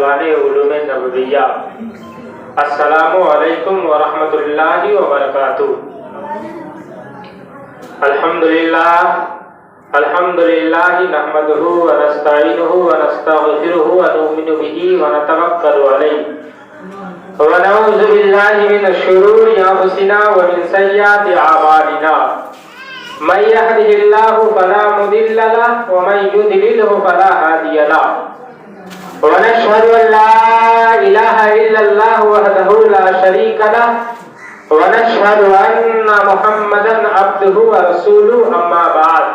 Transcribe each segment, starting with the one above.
علوم نبویہ۔ السلام علیکم ورحمۃ اللہ وبرکاتہ۔ الحمدللہ نحمدہ ونستعینہ ونستغفرہ ونؤمن بہ ونتوکل علیہ ونعوذ باللہ من شرور انفسنا ومن سیئات اعمالنا، من یہدہ اللہ فلا مضل لہ ومن یضلل فلا ہادی لہ، ونشهد أن لا إله إلا الله وحده لا شريك له، ونشهد أن محمدا عبده ورسوله، أما بعد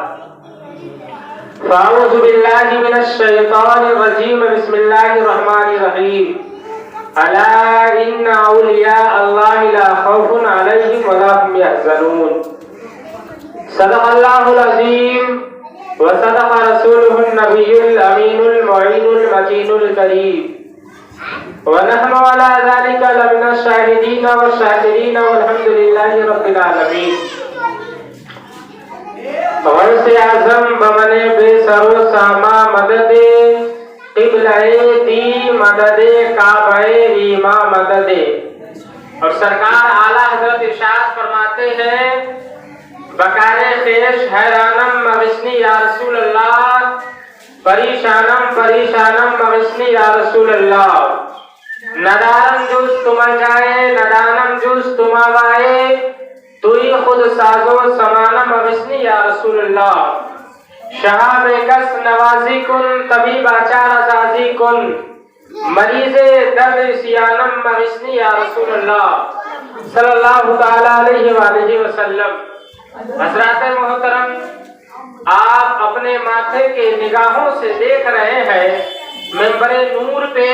فأعوذ بالله من الشيطان الرجيم، بسم الله الرحمن الرحيم، ألا إن أولياء الله لا خوف عليهم ولا هم يحزنون، صدق الله العظيم وصدق رسوله النبي الأمين المعين المكين الكريم، ونحن على ذلك لمن الشاهدين والشاكرين والحمد لله رب العالمين۔ غوث اعظم بمن بے سر و ساما مدد، قبلہ دی مدد، کعبہ ایما مدد۔ اور سرکار اعلیٰ حضرت ارشاد فرماتے ہیں، بکار خیش حیرانم مغشنی یا رسول اللہ، پریشانم پریشانم مغشنی یا رسول اللہ، ندارم جوز تم جائے ندانم جوز تم آوائے، توی خود سازو سمانم مغشنی یا رسول اللہ، شہاب کس نوازی کن طبیب آچار ازازی کن، مریض درد سیانم مغشنی یا رسول اللہ صلی اللہ تعالیٰ علیہ وآلہ وسلم۔ حضرات محترم، آپ اپنے ماتھے کے نگاہوں سے دیکھ رہے ہیں منبر نور پہ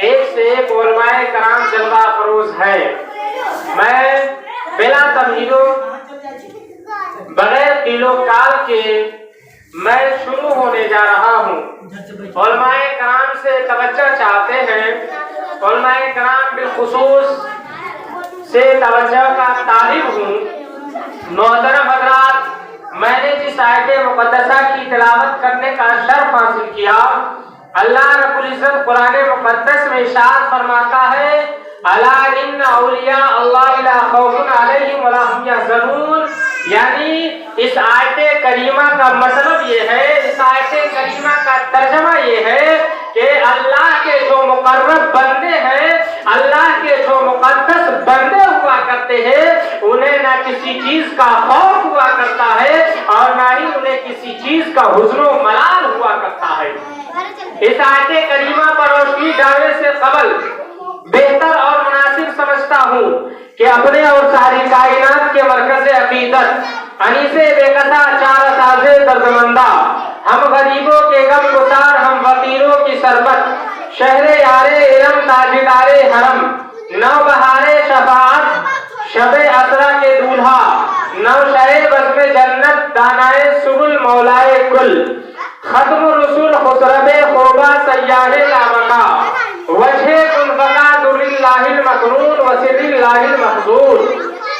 ایک سے ایک علماء کرام جلوہ افروز ہیں۔ میں بلا تمہید بغیر قیل و قال کے میں شروع ہونے جا رہا ہوں۔ علماء کرام سے توجہ چاہتے ہیں، علماء کرام بالخصوص سے توجہ کا طالب ہوں۔ محترم حضرات، میں نے جس آیت مقدسہ کی تلاوت کرنے کا شرف حاصل کیا، اللہ رب العزت قرآن مقدس میں ارشاد فرماتا ہے، الا ان اولیاء اللہ لا خوف علیہم ولا هم یحزنون، یعنی اس آیت کریمہ کا مطلب یہ ہے، اس آیت کریمہ کا ترجمہ یہ ہے کہ اللہ کے جو مقرب بندے ہیں، اللہ کے جو مقدس بندے ہوا کرتے ہیں، انہیں نہ کسی چیز کا خوف ہوا کرتا ہے اور نہ ہی انہیں کسی چیز کا حزن و ملال ہوا کرتا ہے۔ اس آیت کریمہ پر روشنی ڈالنے سے قبل بہتر اور مناسب سمجھتا ہوں کہ اپنے اور ساری کائنات کے مرکز عقیدت، انیس بے قطع چار ساز دردمندہ، ہم غریبوں کے غم گسار، ہم فقیروں کی سربت، شہر یار علم تاجدار حرم، نو بہار شفاعت، شب اسرا کے دولہا، نو شہ بزم جنت، دانائے سبل مولائے کل، ختم رسول خسرب خوبہ سیاہ لامکا، وجہ کن فقا در اللہ المکنون وسر اللہ المحضور،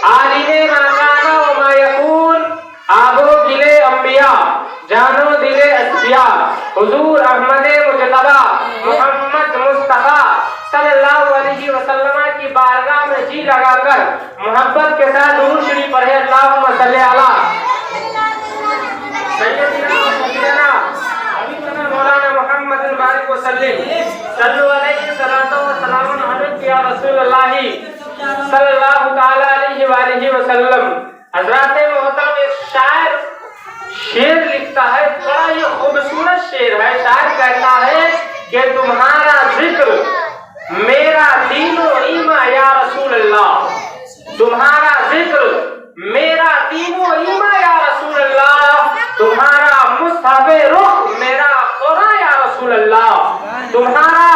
عالم ما کان وما یکون، آب و گل انبیاء، جانو دل اصفیاء، حضور احمد مجتبی محمد مصطفیٰ صلی اللہ علیہ وسلم کی بارگاہ میں جی لگا کر محبت کے ساتھ درود شریف پڑھے، اللہم صلی علی سیدنا حبیبنا مولانا محمد البارک وسلم، صلو علیہ صلاۃ و سلام علیک یا رسول اللہ صلی اللہ تعالی علیہ وآلہ وسلم۔ حضرات محترم، ایک شاعر شعر لکھتا ہے، بڑا یہ خوبصورت شعر ہے۔ شاعر کہتا ہے کہ تمہارا ذکر میرا دین و ایمان یا رسول اللہ، تمہارا ذکر میرا دین و ایمان یا رسول اللہ، تمہارا مصحف رخ میرا قرآن یا رسول اللہ، تمہارا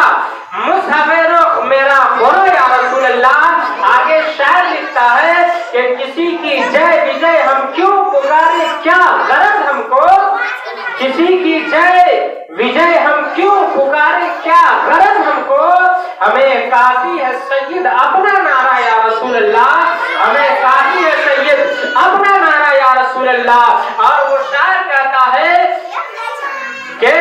مصحف رخ میرا قرآن یا رسول اللہ۔ آگے شاعر لکھتا ہے کہ کسی کی جے وجے ہم کیوں پکارے، کیا غرض ہم کو، کسی کی جے وجے ہم کیوں پکارے، کیا غرض ہم کو، ہمیں کافی ہے سید اپنا نعرہ یا رسول اللہ، ہمیں کافی ہے سید اپنا نعرہ یا رسول اللہ۔ اور وہ شاعر کہتا ہے کہ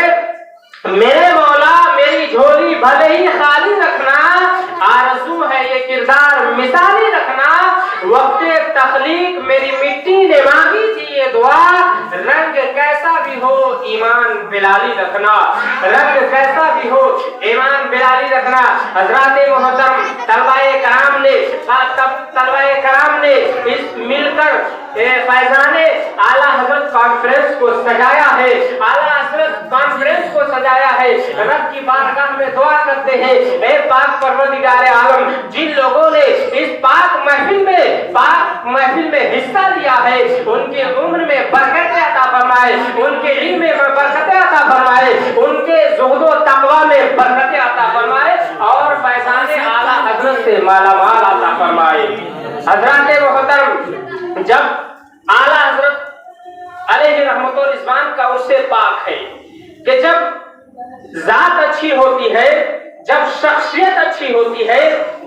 میرے مولا میری جھولی بھلے ہی خالی رکھنا، آرزو ہے یہ کردار مثالی رکھنا، وقت تخلیق میری مٹی نے مانگی تھی یہ دعا، رنگ کیسا بھی ہو ایمان بلالی رکھنا، رنگ کیسا بھی ہو ایمان بلالی رکھنا۔ حضرات محترم، طلباء کرام نے اس مل کر فیضان اعلیٰ حضرت کانفرنس کو سجایا ہے، اعلیٰ حضرت کانفرنس کو سجایا ہے۔ رب کی بارگاہ میں دعا کرتے ہیں، اے پاک پروردگار عالم، جن لوگوں نے اس پاک محفل میں حصہ لیا ہے ان کی عمر میں برکت عطا فرمائے، ان کے علم میں برکت عطا فرمائے، ان کے زہد و تقوی میں برکت عطا فرمائے اور فیضان اعلیٰ حضرت سے مالا مال عطا فرمائے۔ حضرات محترم، جب اعلیٰ حضرت علیہ رحمت و رضوان کا اس سے پاک ہے کہ جب ذات اچھی ہوتی ہے، جب شخصیت اچھی ہوتی ہے،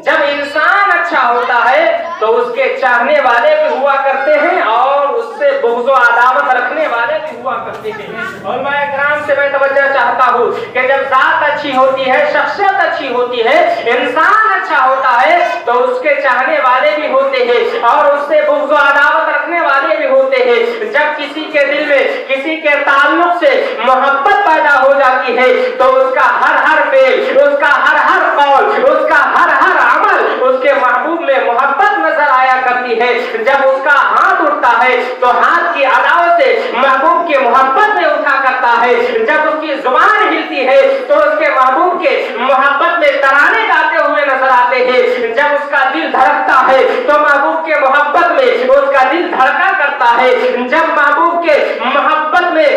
جب انسان اچھا ہوتا ہے تو اس کے چاہنے والے بھی ہوا کرتے ہیں اور اس سے بغض و عداوت رکھنے والے بھی ہوا کرتے ہیں۔ علماء کرام سے میں توجہ چاہتا ہوں کہ جب ذات اچھی ہوتی ہے، شخصیت اچھی ہوتی ہے، انسان اچھا ہوتا ہے تو اس کے چاہنے والے بھی ہوتے ہیں اور اس سے بغض و عداوت رکھنے والے بھی ہوتے ہیں۔ جب کسی کے دل میں کسی کے تعلق سے محبت پیدا ہو جاتی ہے تو اس کا ہر فعل، اس کا ہر قول، اس کا ہر عمل اس کے محبوب میں محبت نظر آیا کرتی ہے۔ جب اس کا ہاتھ اٹھتا ہے تو ہاتھ کی عداوت سے محبوب کی محبت میں اٹھا کرتا ہے، جب اس کی زبان ہلتی ہے تو اس کے محبوب کے محبت میں ترانے گاتے ہوئے نظر آتے ہیں، جب اس کا دل دھڑکتا ہے تو محبوب کے محبت میں اس کا دل دھڑکا کرتا ہے، جب محبوب کے محبت میں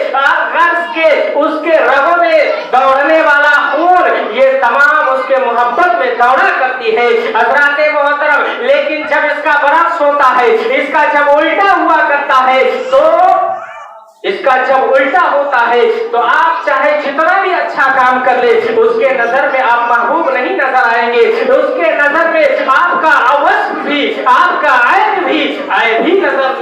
غرض کے اس کے رگوں میں دوڑنے والا خون یہ تمام اس کے محبت میں دوڑا کرتی ہے۔ حضرات محترم، لیکن جب اس کا برعکس ہوتا ہے، اس کا جب الٹا ہوا کرتا ہے تو آپ چاہے جتنا بھی اچھا کام کر لیں اس کے نظر میں آپ محبوب نہیں نظر آئیں گے، اس کے نظر میں آپ کا وصف بھی، آپ کا عیب بھی نظر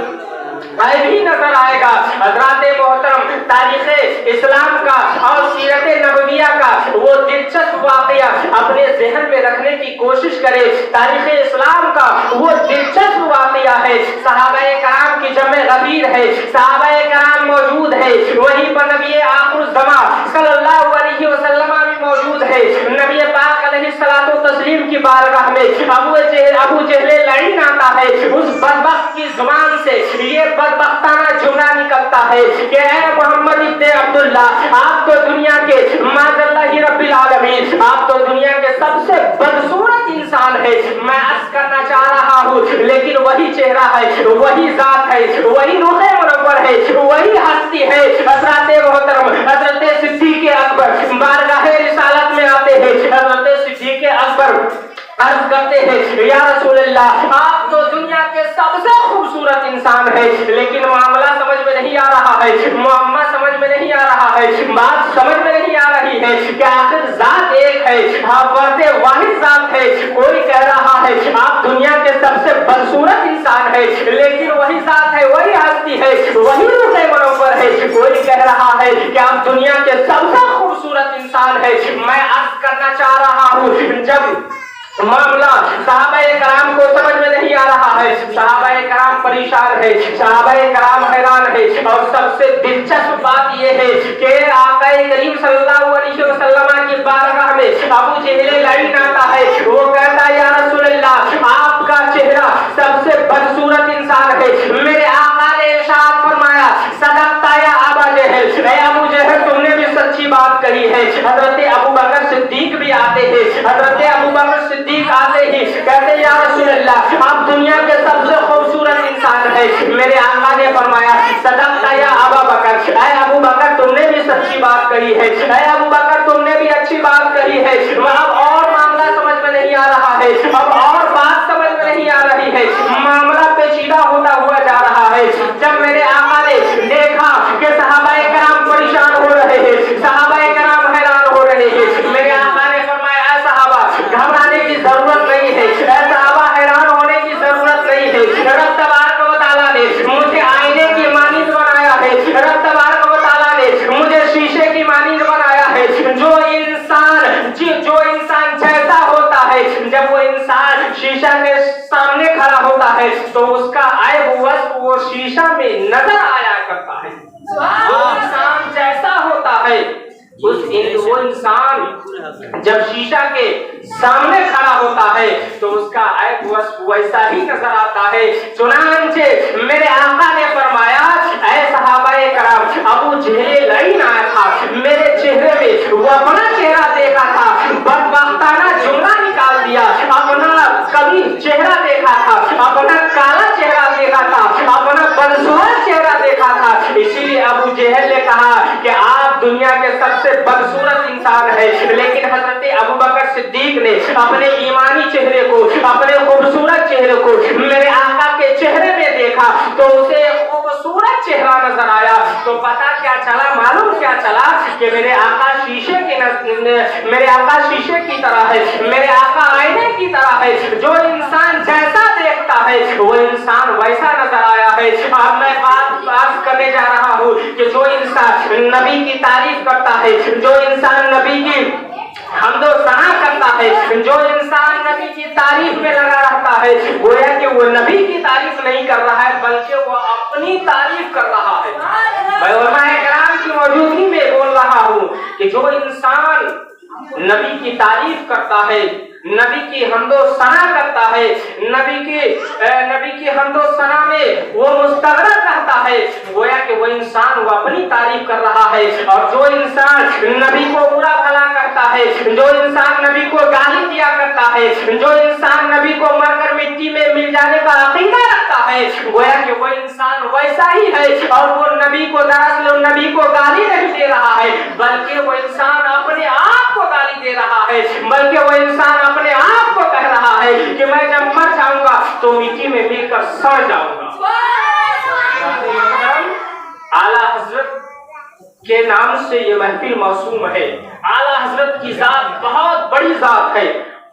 آئے گا۔ حضرات محترم، تاریخ اسلام کا اور سیرت نبویہ کا وہ دلچسپ واقعہ اپنے ذہن میں رکھنے کی کوشش کرے۔ تاریخ اسلام کا وہ دلچسپ واقعہ ہے، صحابہ کرام کی جمع غفیر ہے، صحابہ کرام موجود ہے، وہیں پر نبی آخر الزمان صلی اللہ علیہ وسلم بھی موجود ہے۔ نبی پاک علیہ الصلوۃ والتسلیم کی بارگاہ میں ابو جہل لعین آتا ہے، اس بدبخت کی زبان سے یہ بدبختانہ جملہ نکلتا ہے کہ اے محمد ابن عبداللہ، آپ تو دنیا کے معاذ اللہ رب العالمین، آپ تو دنیا کے سب سے بدصورت انسان ہے۔ میں عرض کرنا چاہ رہا ہوں لیکن وہی چہرہ ہے، وہی ذات ہے، وہی روح منور ہے، وہی ہستی ہے۔ حضرات محترم، حضرت صدیق اکبر بارگاہ رسالت میں آتے ہیں، حضرت صدیق اکبر عرض کرتے ہیں یا رسول اللہ، آپ تو دنیا کے سب سے خوبصورت انسان ہے، لیکن معاملہ سمجھ میں نہیں آ رہا ہے، معمہ سمجھ میں نہیں آ رہا ہے، بات سمجھ میں نہیں آ رہی ہے کہ آخر ذات ایک ہے، فرد واحد ذات ہے۔ کوئی کہہ رہا ہے آپ دنیا کے سب سے بدصورت انسان ہے، لیکن وہی ذات ہے، وہی ہستی ہے، وہی روح منور ہے۔ کوئی کہہ رہا ہے کہ آپ دنیا کے سب سے خوبصورت انسان ہے۔ میں عرض کرنا چاہ رہا ہوں، جب معاملہ صحابہ کرام کو سمجھ میں نہیں آ رہا ہے، صحابہ کرام پریشان ہے، صحابہ کرام حیران ہے، اور سب سے دلچسپ بات یہ ہے کہ آقا کریم صلی اللہ علیہ وسلم کی بارگاہ میں ابو جہل لعین آتا ہے، وہ کہتا ہے یا رسول اللہ، آپ کا چہرہ سب سے بدصورت انسان ہے۔ میرے آقا نے ارشاد فرمایا صدقتا یا ابا جہل، اے ابو جہل تم نے بھی سچی بات کہی ہے۔ حضرت ابو بکر صدیق بھی آتے ہیں، حضرت ابو بکر صدیق آتے ہی کہتے یا رسول اللہ، آپ دنیا کے سب سے خوبصورت انسان ہے۔ میرے آقا نے فرمایا صدقتا یا ابا بکر، اے ابو بکر تم نے بھی سچی بات کہی ہے، اے ابو بکر تم نے بھی اچھی بات کہی ہے۔ اب اور معاملہ سمجھ میں نہیں آ رہا ہے، اب اور بات سمجھ میں نہیں آ رہی ہے، معاملہ پیچیدہ ہوتا ہوا جا رہا ہے۔ جب میرے آقا نے دیکھا کہ صحابہ کرام پریشان ہو رہے ہیں، صحابہ کرام حیران ہو رہے ہیں، میرے آقا نے فرمایا اے صحابہ گھبرانے کی ضرورت نہیں ہے، اے صحابہ حیران ہونے کی ضرورت نہیں ہے۔ رب تبارک و تعالیٰ نے مجھے آئینے کی مانند بنایا ہے، رب تبارک و تعالیٰ نے مجھے شیشے کی مانند بنایا ہے۔ جو انسان جب وہ انسان شیشہ کے سامنے کھڑا ہوتا ہے تو اس کا عیب وصف وہ شیشہ میں نظر آیا کرتا ہے. وہ انسان جیسا ہوتا ہے وہ انسان جب شیشہ کے سامنے کھڑا ہوتا ہے تو اس کا عیب وصف ویسا ہی نظر آتا ہے. چنانچہ میرے آقا نے فرمایا اے صحابہ کرام ابو جہل لعین آیا تھا میرے چہرے میں وہ اپنا چہرہ دیکھا تھا بدبختانہ جملہ نکال دیا اپنا کبھی چہرہ دیکھا تھا اپنا کالا چہرہ دیکھا تھا اپنا بدصورت چہرہ دیکھا تھا. اسی لیے ابو جہل نے کہا کہ آپ دنیا کے سب سے بدصورت انسان ہے. لیکن حضرت ابوبکر صدیق نے اپنے ایمانی چہرے کو اپنے خوبصورت چہرے کو میرے آقا کے چہرے میں دیکھا تو اسے خوبصورت چہرہ نظر آیا. تو پتا کیا چلا معلوم کیا چلا کہ میرے آقا شیشے کی طرح ہے میرے آقا آئینے کی طرح ہے. جو انسان جیسا دیکھتا ہے وہ انسان ویسا نظر آیا ہے. اب میں بات کرنے جا رہا ہوں کہ جو انسان نبی کی تعریف کرتا ہے جو انسان نبی کی حمد و ثنا کرتا ہے جو انسان نبی کی تعریف میں لگا رہتا ہے گویا کہ وہ نبی کی تعریف نہیں کر رہا ہے بلکہ وہ اپنی تعریف کر رہا ہے. میں علماء کرام کی موجودگی میں بول رہا ہوں کہ جو انسان نبی کی تعریف کرتا ہے نبی کی حمد و ثنا کرتا ہے نبی کی حمد و ثنا میں وہ مستغرق رہتا ہے گویا کہ وہ انسان وہ اپنی تعریف کر رہا ہے. اور جو انسان نبی کو برا بھلا کرتا ہے جو انسان نبی کو گالی دیا کرتا ہے جو انسان نبی کو مر کر مٹی میں مل جانے کا عقیدہ رکھتا ہے گویا کہ وہ انسان ویسا ہی ہے. اور وہ نبی کو دراصل نبی کو گالی نہیں دے رہا ہے بلکہ وہ انسان اپنے آپ کو گالی دے رہا ہے بلکہ وہ انسان اپنے آپ کو کہہ رہا ہے کہ میں جب مر جاؤں گا تو مٹی میں مل کر سڑ جاؤں گا. اعلیٰ حضرت کے نام سے یہ محفل موسوم ہے. اعلیٰ حضرت کی ذات بہت بڑی ذات ہے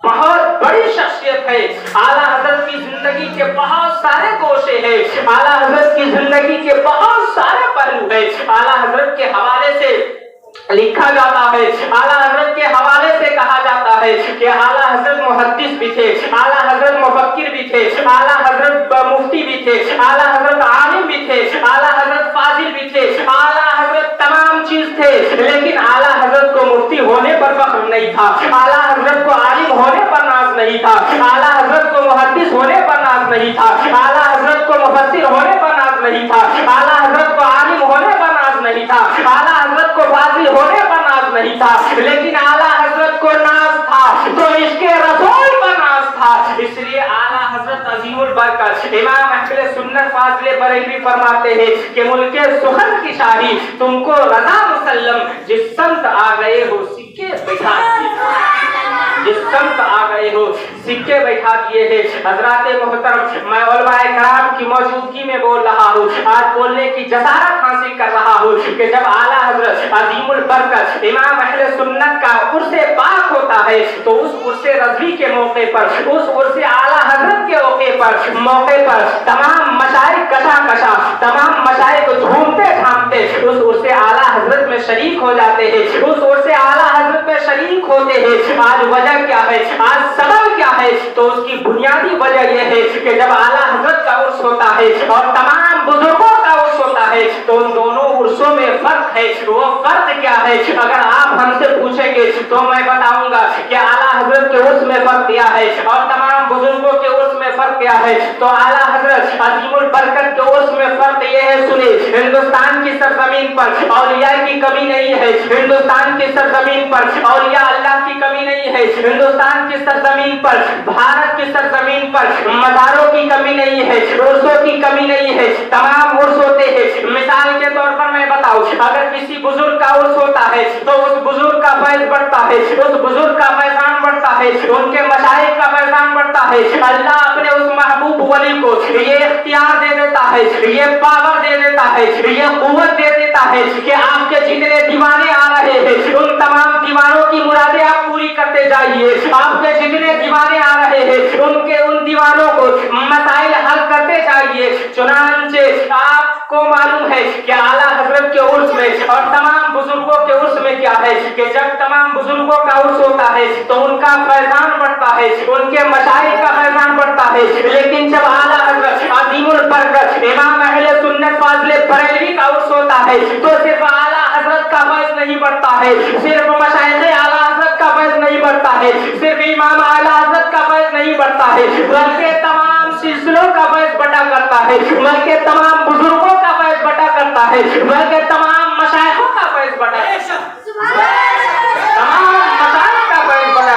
بہت بڑی شخصیت ہے. اعلیٰ حضرت کی زندگی کے بہت سارے گوشے ہیں اعلیٰ حضرت کی زندگی کے بہت سارے پہلو ہیں. اعلیٰ حضرت کے حوالے سے لکھا جاتا ہے اعلیٰ حضرت کے حوالے سے کہا جاتا ہے کہ اعلیٰ حضرت محدث بھی تھے اعلیٰ حضرت مفکر بھی تھے اعلیٰ حضرت مفتی بھی تھے اعلیٰ حضرت عالم بھی تھے اعلیٰ حضرت فاضل بھی تھے اعلیٰ حضرت تمام چیز تھے. لیکن اعلیٰ حضرت کو مفتی ہونے پر فخر نہیں تھا اعلیٰ حضرت کو عالم ہونے پر ناز نہیں تھا اعلیٰ حضرت کو محدث ہونے پر ناز نہیں تھا اعلیٰ حضرت کو مفسر ہونے پر ناز نہیں تھا اعلیٰ حضرت کو عالم ہونے پر ناز نہیں تھا اعلیٰ حضرت کو فاضل ہونے پر ناز نہیں تھا. لیکن اعلیٰ حضرت کو ناز تھا تو عشق رسول پر ناز تھا. اس لیے اعلیٰ حضرت عظیم البرکت امام اہل سنت فاضل بریلوی فرماتے ہیں کہ ملک سخن کی شاہی تم کو رضا مسلم جس سمت آ گئے ہو سکے بیٹھا جس سمت آ گئے ہو سکے بیٹھا دیے ہیں. حضرات محترم میں علماء کرام کی موجودگی میں بول رہا ہوں آج بولنے کی جسارت حاصل کر رہا ہوں کہ جب اعلیٰ حضرت عظیم البرکت امام اہل سنت کا عرس پاک ہوتا ہے تو اس عرس رضوی کے موقع پر اس عرس اعلیٰ حضرت کے موقع پر تمام مشائخ کشا تمام مشائخ جھومتے جھامتے اس عرس اعلیٰ حضرت میں شریک ہو جاتے ہیں اس عرس اعلیٰ حضرت میں شریک ہوتے ہیں. آج وجہ کیا ہے آج سبب کیا ہے تو اس کی بنیادی وجہ یہ ہے کہ جب اعلیٰ حضرت کا عرس ہوتا ہے اور تمام بزرگوں کا عرس ہوتا ہے تو ان دونوں عرسوں میں فرق ہے. وہ فرق کیا ہے اگر آپ ہم سے پوچھیں گے تو میں بتاؤں گا کہ اعلیٰ حضرت کے عرس میں فرق کیا ہے اور تمام بزرگوں کے عرس میں فرق کیا ہے. تو اعلیٰ حضرت عظیم البرکت کے عرس میں فرق یہ ہے سنیں ہندوستان کی سرزمین پر اولیاء کی کمی نہیں ہے ہندوستان کی سرزمین پر اولیاء اللہ کی کمی نہیں ہے ہندوستان کی سرزمین پر بھارت کی سرزمین پر مزاروں کی کمی نہیں ہے عرسوں کی کمی نہیں ہے تمام عرس ہوتے ہیں. مثال کے طور پر میں بتاؤں اگر کسی بزرگ کا عرس ہوتا ہے تو اس بزرگ کا فیض بڑھتا ہے اس بزرگ کا فیضان بڑھتا ہے ان کے مشائخ کا فیضان بڑھتا ہے. اللہ اپنے اس محبوب ولی کو یہ اختیار دے دیتا ہے یہ پاور دے دیتا ہے یہ قوت دے دیتا ہے کہ آپ کے جتنے دیوانے آ رہے ہیں ان تمام دیوانوں کی مرادیں آپ پوری کرتے جائیے. آپ کے جتنے دیوانے آ رہے ہیں ان دیوانوں کو مسائل حل کرتے جائیے. چنانچہ آپ کو معلوم ہے کہ اعلیٰ حضرت کے عرس میں اور تمام بزرگوں کے عرس میں کیا ہے کہ جب تمام بزرگوں کا عرس ہوتا ہے تو ان کا فیضان بڑھتا ہے ہے ان کے مشائخ کا فیضان بڑھتا ہے، لیکن جب اعلیٰ حضرت عظیم البرکت امام اہل سنت فاضل بریلوی کا عرس ہوتا ہے تو صرف اعلیٰ حضرت کا فیض نہیں بڑھتا ہے، صرف مشائخ اعلیٰ حضرت کا فیض نہیں بڑھتا ہے، صرف امام اعلیٰ حضرت کا فیض نہیں بڑھتا ہے، بلکہ تمام سلسلوں کا فیض بٹا کرتا ہے، بلکہ تمام بزرگوں کا فیض بٹا کرتا ہے، بلکہ تمام مشائخوں کا فیض بٹا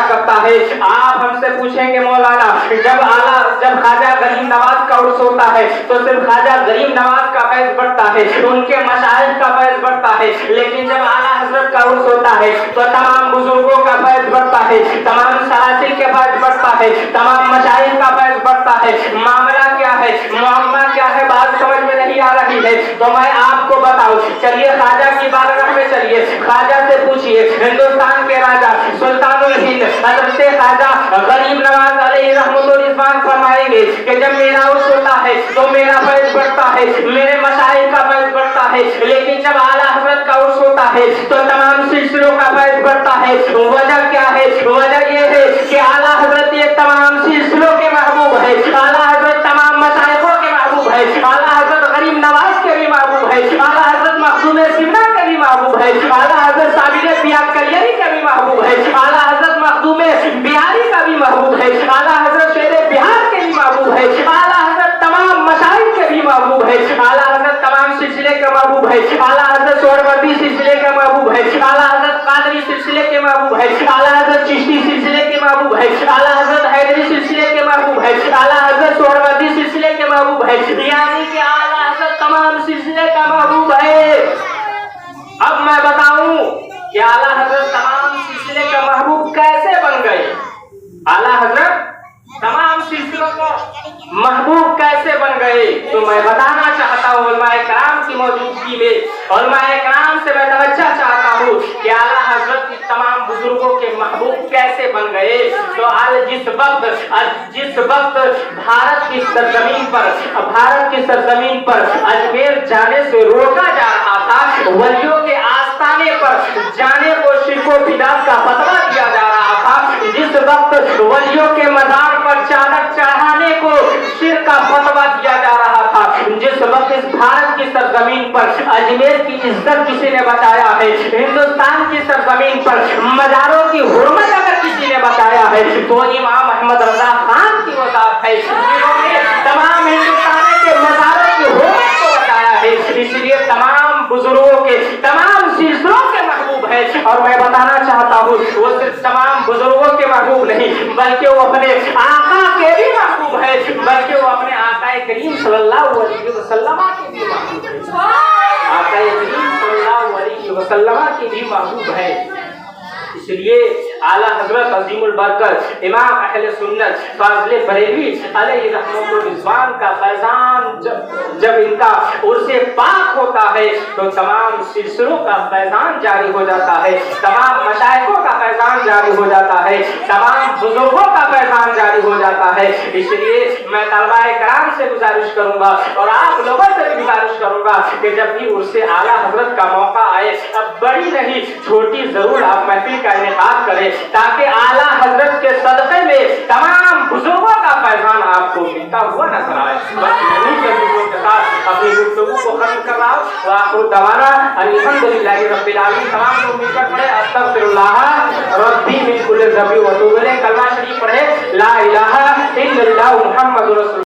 کرتا ہے۔ آپ ہم سے پوچھیں گے مولانا جب خواجہ غریب نواز کا عرس ہوتا ہے تو صرف خواجہ غریب نواز کا فیض بڑھتا ہے، ان کے مشائخ کا فیض بڑھتا ہے، لیکن جب اعلیٰ حضرت کا عرس ہوتا ہے تو تمام بزرگوں کا فیض بڑھتا ہے، تمام سلاسل کے فیض بڑھتا ہے، تمام مشائخ کا فیض بڑھتا ہے۔ معاملہ کیا ہے، معاملہ کیا ہے، بات سمجھ میں نہیں آ رہی ہے تو میں آپ کو بتاؤں، چلیے خواجہ کی بارگاہ میں چلیے، خواجہ سے پوچھیے، ہندوستان کے راجا سلطان الہند حضرت خواجہ غریب نواز علیہ رحمت و رضوان فرمائیں گے کہ جب میرا عرس ہوتا ہے تو میرا فیض بڑھتا ہے، میرے مشائخ کا فیض بڑھتا ہے، لیکن جب اعلیٰ حضرت کا عرس ہوتا ہے تو تمام سلسلوں کا فیض بڑھتا ہے۔ وجہ کیا ہے، وجہ یہ ہے کہ اعلیٰ حضرت یہ تمام سلسلوں کے محبوب ہے، اعلیٰ حضرت تمام مشائخوں کے محبوب ہے، اعلیٰ حضرت غریب نواز کے بھی محبوب ہے، اعلیٰ حضرت مخدوم سمنا کے بھی محبوب ہے، اعلیٰ حضرت صابر پیا کلیری کا بھی محبوب ہے، اعلیٰ حضرت مخدوم بہاری کا بھی محبوب ہے، اعلیٰ حضرت شیر بہار کے بھی محبوب ہے، اعلیٰ حضرت تمام مشائخ کے بھی محبوب ہے، اعلیٰ حضرت تمام سلسلے کا محبوب ہے، اعلیٰ حضرت سہروردی سلسلے کا محبوب ہے، اعلیٰ حضرت قادری سلسلے کے محبوب ہے، اعلیٰ حضرت چشتی سلسلے کے محبوب ہے، اعلیٰ حضرت حیدری سلسلے کے محبوب ہے، اعلیٰ حضرت سہروردی سلسلے کے محبوب ہے، یعنی کہ اعلیٰ حضرت تمام سلسلے کا محبوب ہے۔ اب میں بتاؤں کہ اعلیٰ حضرت تمام سلسلے کا محبوب کیسے بن گئے، اعلیٰ حضرت تمام سلسلوں کو محبوب کیسے بن گئے، تو میں بتانا چاہتا ہوں علماء کرام کی موجودگی میں، علماء کرام سے میں توجہ چاہتا ہوں کہ اعلیٰ حضرت تمام بزرگوں کے محبوب کیسے بن گئے۔ تو جس وقت بھارت کی سرزمین پر اجمیر جانے سے روکا جا رہا تھا، ولیوں کے آستانے پر جانے کو شرک و بدعت کا فتویٰ دیا جا رہا تھا، جس وقت ولیوں کے مزار پر چادر چڑھانے کو شرک کا فتویٰ دیا جا رہا تھا، جس وقت اس بھارت کی سرزمین پر اجمیر کی عزت کسی نے بچایا ہے، ہندوستان کی سرزمین پر مزاروں کی حرمت اگر کسی نے بچایا ہے تو امام احمد رضا خان کی وفات ہے، جنہوں نے تمام ہندوستان کے مزاروں کی حرمت کو بچایا ہے۔ اس لیے تمام بزرگوں کے تمام سلسلوں کے محبوب ہے، اور میں بتانا چاہتا ہوں وہ صرف تمام بزرگوں کے محبوب نہیں بلکہ وہ اپنے آقا کے بھی محبوب ہے، بلکہ وہ اپنے آقا کریم صلی اللہ علیہ وسلم کے بھی محبوب ہے، آقا کریم صلی اللہ علیہ وسلم کے بھی محبوب ہے۔ اس لیے اعلیٰ حضرت عظیم البرکت امام اہل سنت فاضل بریلوی علیہ رحمت و رضوان کا فیضان جب ان کا عرس پاک ہوتا ہے تو تمام سلسلوں کا فیضان جاری ہو جاتا ہے، تمام مشائخوں کا فیضان جاری ہو جاتا ہے، تمام بزرگوں کا فیضان جاری ہو جاتا ہے۔ اس لیے میں طلباء کرام سے گزارش کروں گا اور آپ لوگوں سے بھی گزارش کروں گا کہ جب بھی عرس اعلیٰ حضرت کا موقع آئے، اب بڑی نہیں چھوٹی ضرور آپ محفل کا انعقاد کریں تاکہ اعلیٰ حضرت کے صدقے میں تمام بزرگوں کا فیضان آپ کو ملتا ہوا نظر آئے۔ بس انہی کے ساتھ اپنی گفتگو کو ختم کر رہا ہوں۔ وآخر دعوانا الحمدللہ رب العالمین۔ تمام لوگ مل کر پڑھے استغفر اللہ ربی من کل ذنب و اتوب الیہ، کلمہ شریف پڑھے لا الہ الا اللہ